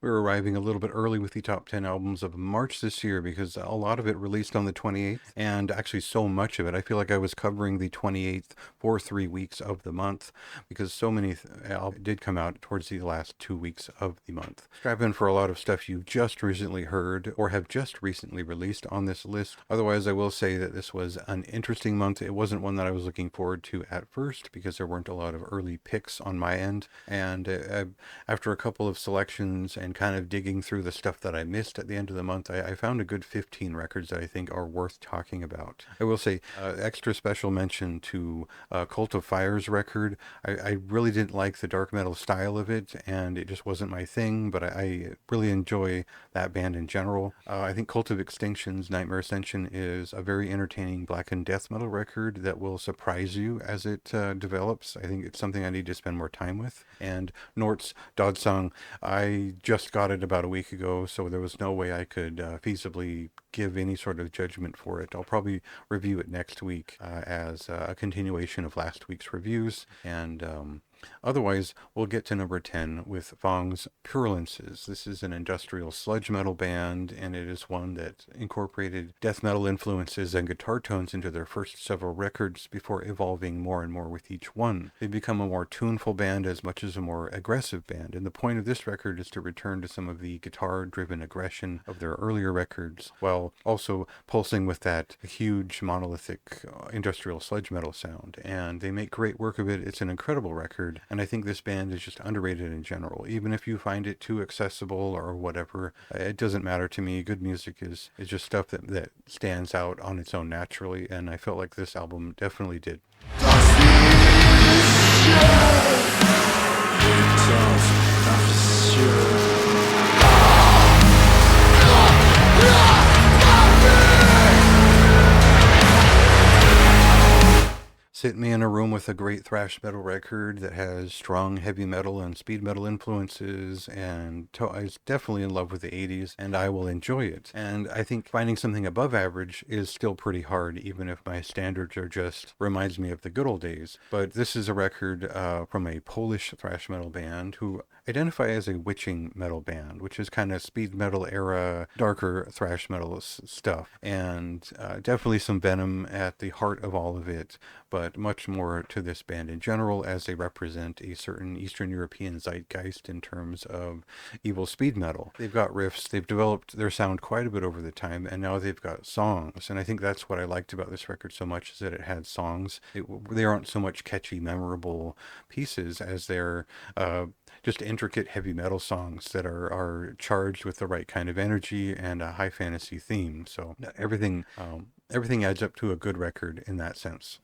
We're arriving a little bit early with the top 10 albums of March this year because a lot of it released on the 28th, and actually so much of it. I feel like I was covering the 28th for 3 weeks of the month because so many albums did come out towards the last 2 weeks of the month. Strap in for a lot of stuff you've just recently heard or have just recently released on this list. Otherwise, I will say that this was an interesting month. It wasn't one that I was looking forward to at first because there weren't a lot of early picks on my end, and after a couple of selections and kind of digging through the stuff that I missed at the end of the month, I found a good 15 records that I think are worth talking about. I will say, extra special mention to Cult of Fire's record. I really didn't like the dark metal style of it, and it just wasn't my thing, but I really enjoy that band in general. I think Cult of Extinction's Nightmare Ascension is a very entertaining black and death metal record that will surprise you as it develops. I think it's something I need to spend more time with. And Nort's Dodsong, I just got it about a week ago, so there was no way I could feasibly give any sort of judgment for it. I'll probably review it next week as a continuation of last week's reviews, and otherwise, we'll get to number 10 with Fong's Purulences. This is an industrial sludge metal band, and it is one that incorporated death metal influences and guitar tones into their first several records before evolving more and more with each one. They become a more tuneful band as much as a more aggressive band, and the point of this record is to return to some of the guitar-driven aggression of their earlier records, while also pulsing with that huge monolithic industrial sludge metal sound. And they make great work of it. It's an incredible record. And I think this band is just underrated in general. Even if you find it too accessible or whatever, it doesn't matter to me. Good music is just stuff that stands out on its own naturally, and I felt like this album definitely did. Sit me in a room with a great thrash metal record that has strong heavy metal and speed metal influences, and I was definitely in love with the 80s, and I will enjoy it. And I think finding something above average is still pretty hard, even if my standards are just reminds me of the good old days. But this is a record from a Polish thrash metal band who identify as a witching metal band, which is kind of speed metal era, darker thrash metal stuff, and definitely some venom at the heart of all of it, but much more to this band in general, as they represent a certain Eastern European zeitgeist in terms of evil speed metal. They've got riffs, they've developed their sound quite a bit over the time, and now they've got songs, and I think that's what I liked about this record so much, is that it had songs. They aren't so much catchy, memorable pieces as they're just intricate heavy metal songs that are charged with the right kind of energy and a high fantasy theme. So everything adds up to a good record in that sense.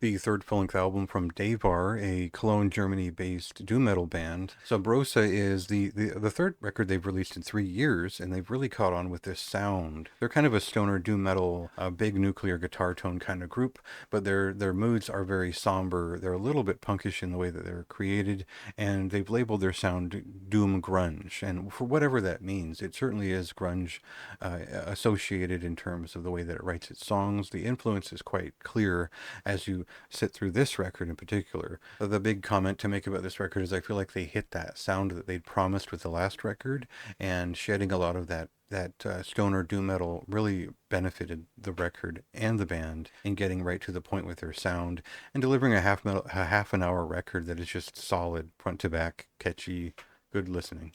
The third full-length album from Devar, a Cologne, Germany-based doom metal band. Sabrosa is the third record they've released in 3 years, and they've really caught on with this sound. They're kind of a stoner doom metal, big nuclear guitar tone kind of group, but their moods are very somber. They're a little bit punkish in the way that they're created, and they've labeled their sound doom grunge. And for whatever that means, it certainly is grunge associated in terms of the way that it writes its songs. The influence is quite clear as you sit through this record in particular. The big comment to make about this record is I feel like they hit that sound that they'd promised with the last record, and shedding a lot of that stoner doom metal really benefited the record and the band in getting right to the point with their sound and delivering a half an hour record that is just solid, front to back, catchy, good listening.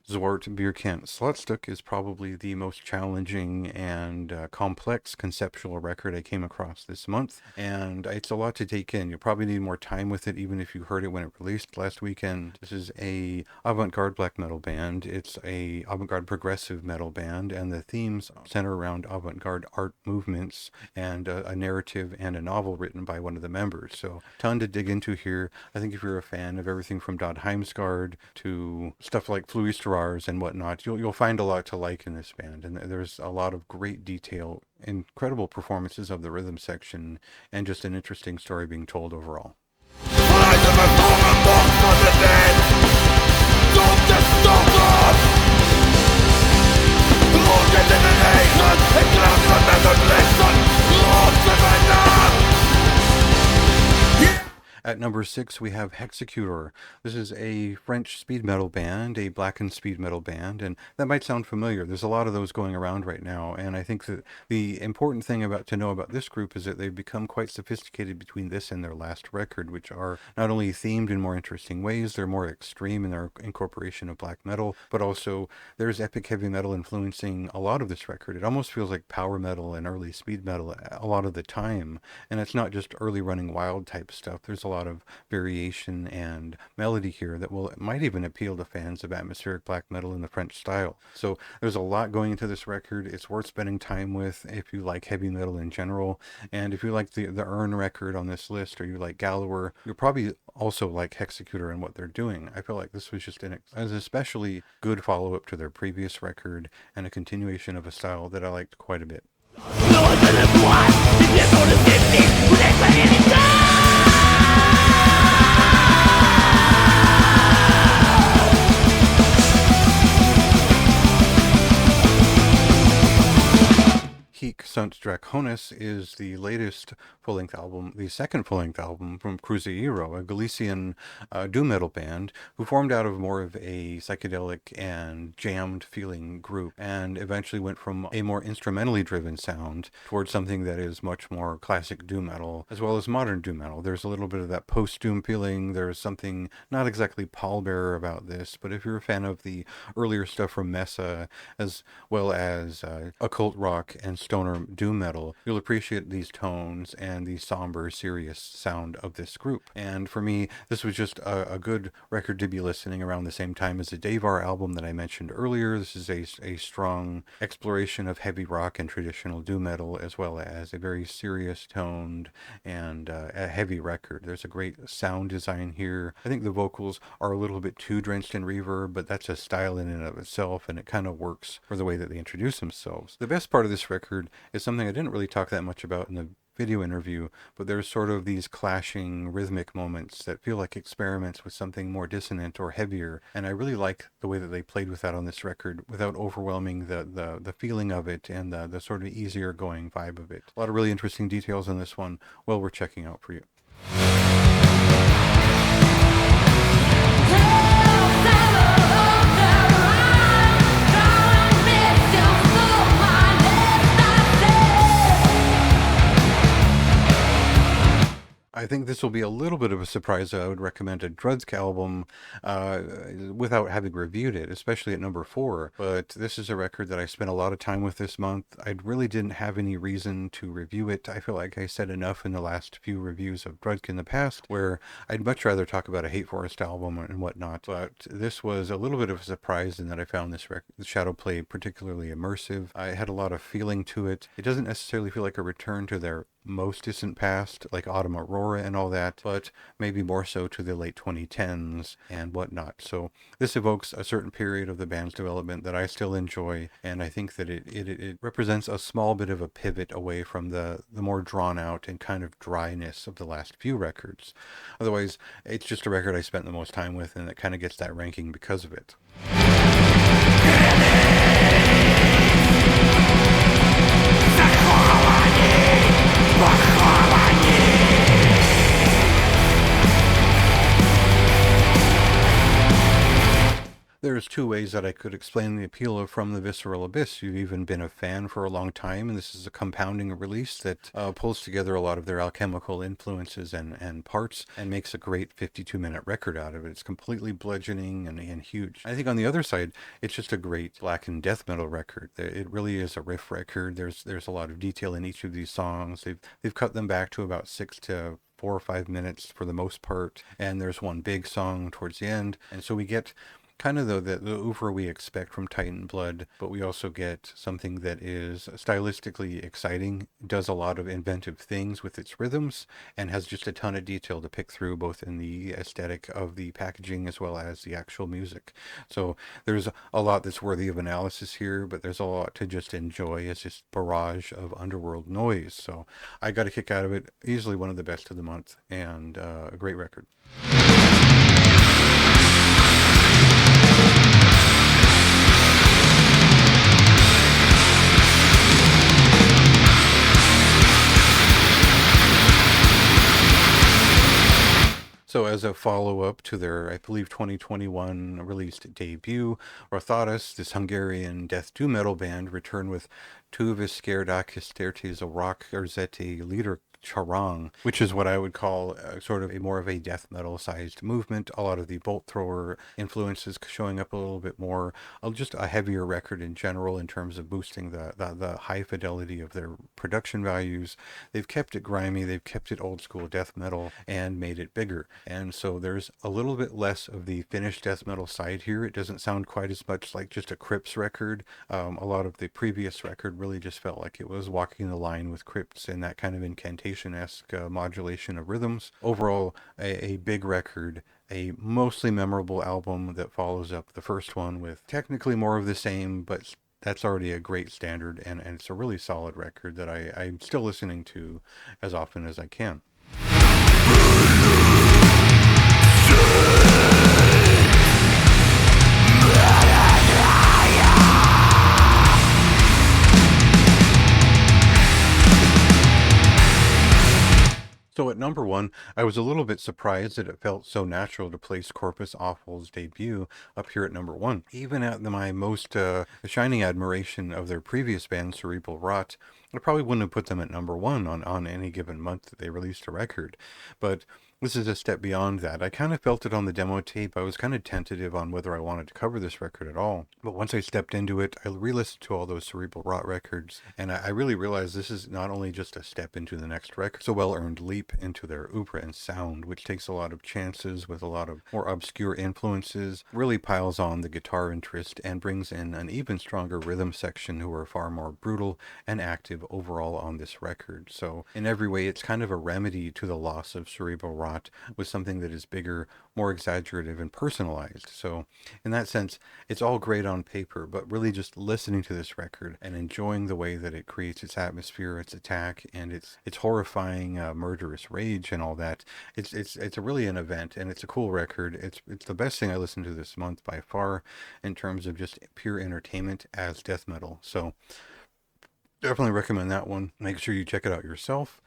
Zwart Bierkant Slutstück is probably the most challenging and complex conceptual record I came across this month, and it's a lot to take in. You'll probably need more time with it, even if you heard it when it released last weekend. This is a avant-garde black metal band. It's a avant-garde progressive metal band, and the themes center around avant-garde art movements and a narrative and a novel written by one of the members. So, ton to dig into here. I think if you're a fan of everything from Dod Heimskard to stuff like Fluisterars and and whatnot, you'll find a lot to like in this band, and there's a lot of great detail, incredible performances of the rhythm section, and just an interesting story being told overall. At number 6, we have Hexecutor. This is a French speed metal band, a blackened speed metal band, and that might sound familiar. There's a lot of those going around right now, and I think that the important thing to know about this group is that they've become quite sophisticated between this and their last record, which are not only themed in more interesting ways, they're more extreme in their incorporation of black metal, but also there's epic heavy metal influencing a lot of this record. It almost feels like power metal and early speed metal a lot of the time, and it's not just early Running Wild type stuff. There's a lot of variation and melody here that might even appeal to fans of atmospheric black metal in the French style. So there's a lot going into this record. It's worth spending time with if you like heavy metal in general, and if you like the Urn record on this list, or you like Gallower, you'll probably also like Hexecutor and what they're doing. I feel like this was just an especially good follow-up to their previous record, and a continuation of a style that I liked quite a bit. Hic Sunt Draconis is the latest full-length album, the second full-length album from Cruzeiro, a Galician doom metal band who formed out of more of a psychedelic and jammed feeling group, and eventually went from a more instrumentally driven sound towards something that is much more classic doom metal, as well as modern doom metal. There's a little bit of that post-doom feeling. There's something not exactly pallbearer about this, but if you're a fan of the earlier stuff from Mesa, as well as occult rock and stoner doom metal, you'll appreciate these tones and the somber, serious sound of this group. And for me, this was just a good record to be listening around the same time as the Devar album that I mentioned earlier. This is a strong exploration of heavy rock and traditional doom metal, as well as a very serious toned and a heavy record. There's a great sound design here. I think the vocals are a little bit too drenched in reverb, but that's a style in and of itself, and it kind of works for the way that they introduce themselves. The best part of this record is something I didn't really talk that much about in the video interview, but there's sort of these clashing rhythmic moments that feel like experiments with something more dissonant or heavier, and I really like the way that they played with that on this record without overwhelming the feeling of it and the sort of easier going vibe of it. A lot of really interesting details on this one, well worth checking out for you. I think this will be a little bit of a surprise. I would recommend a Drudsk album without having reviewed it, especially at number 4. But this is a record that I spent a lot of time with this month. I really didn't have any reason to review it. I feel like I said enough in the last few reviews of Drudsk in the past, where I'd much rather talk about a Hate Forest album and whatnot. But this was a little bit of a surprise in that I found this shadow play particularly immersive. I had a lot of feeling to it. It doesn't necessarily feel like a return to their most distant past, like Autumn Aurora and all that, but maybe more so to the late 2010s and whatnot. So this evokes a certain period of the band's development that I still enjoy, and I think that it represents a small bit of a pivot away from the more drawn out and kind of dryness of the last few records. Otherwise, it's just a record I spent the most time with, and it kind of gets that ranking because of it. There's two ways that I could explain the appeal of From the Visceral Abyss. You've even been a fan for a long time, and this is a compounding release that pulls together a lot of their alchemical influences and parts and makes a great 52-minute record out of it. It's completely bludgeoning and huge. I think on the other side, it's just a great black and death metal record. It really is a riff record. There's a lot of detail in each of these songs. They've cut them back to about 6 to 4 or 5 minutes for the most part, and there's one big song towards the end, and so we get kind of the oeuvre we expect from Titan Blood, but we also get something that is stylistically exciting, does a lot of inventive things with its rhythms, and has just a ton of detail to pick through, both in the aesthetic of the packaging as well as the actual music. So there's a lot that's worthy of analysis here, but there's a lot to just enjoy. It's just barrage of underworld noise. So I got a kick out of it. Easily one of the best of the month, and a great record. So, as a follow up to their, I believe, 2021 released debut, Rothatus, this Hungarian death doom metal band, returned with Tu Viscerdacis Tertes, a rock Erzete leader charang, which is what I would call sort of a more of a death metal sized movement. A lot of the bolt thrower influences showing up a little bit more. Just a heavier record in general in terms of boosting the high fidelity of their production values. They've kept it grimy, they've kept it old school death metal, and made it bigger. And so there's a little bit less of the finished death metal side here. It doesn't sound quite as much like just a Crypts record. A lot of the previous record really just felt like it was walking the line with Crypts and that kind of incantation-esque modulation of rhythms. Overall, a big record, a mostly memorable album that follows up the first one with technically more of the same, but that's already a great standard, and it's a really solid record that I'm still listening to as often as I can. So at number one, I was a little bit surprised that it felt so natural to place Corpus Awful's debut up here at number one. Even at my most shining admiration of their previous band, Cerebral Rot, I probably wouldn't have put them at number one on any given month that they released a record. But this is a step beyond that. I kind of felt it on the demo tape. I was kind of tentative on whether I wanted to cover this record at all. But once I stepped into it, I re-listened to all those Cerebral Rot records, and I really realized this is not only just a step into the next record, it's a well-earned leap into their oeuvre and sound, which takes a lot of chances with a lot of more obscure influences, really piles on the guitar interest, and brings in an even stronger rhythm section who are far more brutal and active overall on this record. So in every way, it's kind of a remedy to the loss of Cerebral Rot with something that is bigger, more exaggerative, and personalized. So in that sense, it's all great on paper, but really just listening to this record and enjoying the way that it creates its atmosphere, its attack, and its horrifying murderous rage and all that. It's a really an event, and it's a cool record. It's the best thing I listened to this month by far in terms of just pure entertainment as death metal. So definitely recommend that one. Make sure you check it out yourself.